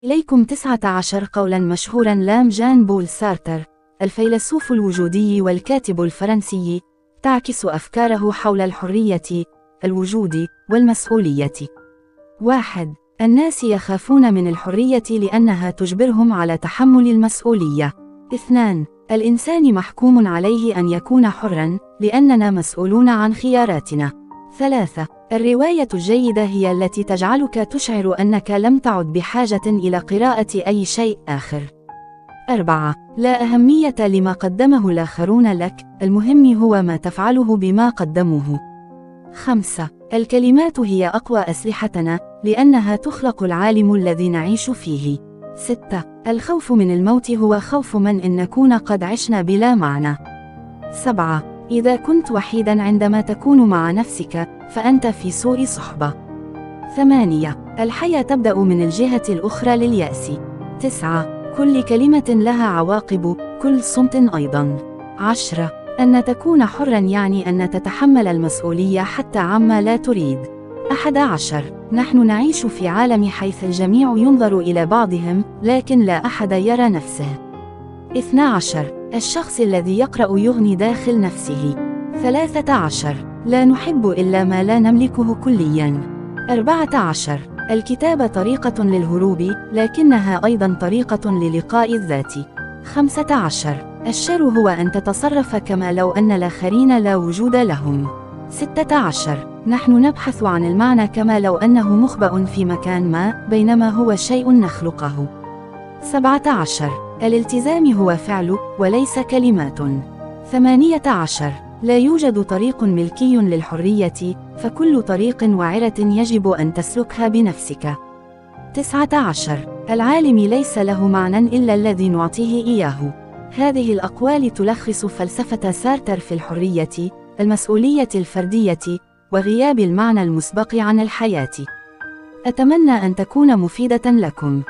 إليكم 19 قولاً مشهوراً لام جان بول سارتر، الفيلسوف الوجودي والكاتب الفرنسي، تعكس أفكاره حول الحرية، الوجود، والمسؤولية. 1. الناس يخافون من الحرية لأنها تجبرهم على تحمل المسؤولية. 2. الإنسان محكوم عليه أن يكون حراً، لأننا مسؤولون عن خياراتنا. 3. الرواية الجيدة هي التي تجعلك تشعر أنك لم تعد بحاجة إلى قراءة أي شيء آخر. 4. لا أهمية لما قدمه الآخرون لك، المهم هو ما تفعله بما قدموه. 5. الكلمات هي أقوى أسلحتنا، لأنها تخلق العالم الذي نعيش فيه. 6. الخوف من الموت هو خوف من إن نكون قد عشنا بلا معنى. 7. إذا كنت وحيداً عندما تكون مع نفسك، فأنت في سوء صحبة. 8. الحياة تبدأ من الجهة الأخرى لليأس. 9. كل كلمة لها عواقب، كل صمت أيضاً. 10. أن تكون حراً يعني أن تتحمل المسؤولية حتى عما لا تريد. 11. نحن نعيش في عالم حيث الجميع ينظر إلى بعضهم، لكن لا أحد يرى نفسه. 12. الشخص الذي يقرأ يغني داخل نفسه. 13. لا نحب إلا ما لا نملكه كلياً. 14. الكتابة طريقة للهروب، لكنها أيضاً طريقة للقاء الذات. 15. الشر هو أن تتصرف كما لو أن الآخرين لا وجود لهم. 16. نحن نبحث عن المعنى كما لو أنه مخبأ في مكان ما، بينما هو شيء نخلقه. 17. الالتزام هو فعل، وليس كلمات. 18. لا يوجد طريق ملكي للحرية، فكل طريق وعرة يجب أن تسلكها بنفسك. 19. العالم ليس له معنى إلا الذي نعطيه إياه. هذه الأقوال تلخص فلسفة سارتر في الحرية، المسؤولية الفردية، وغياب المعنى المسبق عن الحياة. أتمنى أن تكون مفيدة لكم.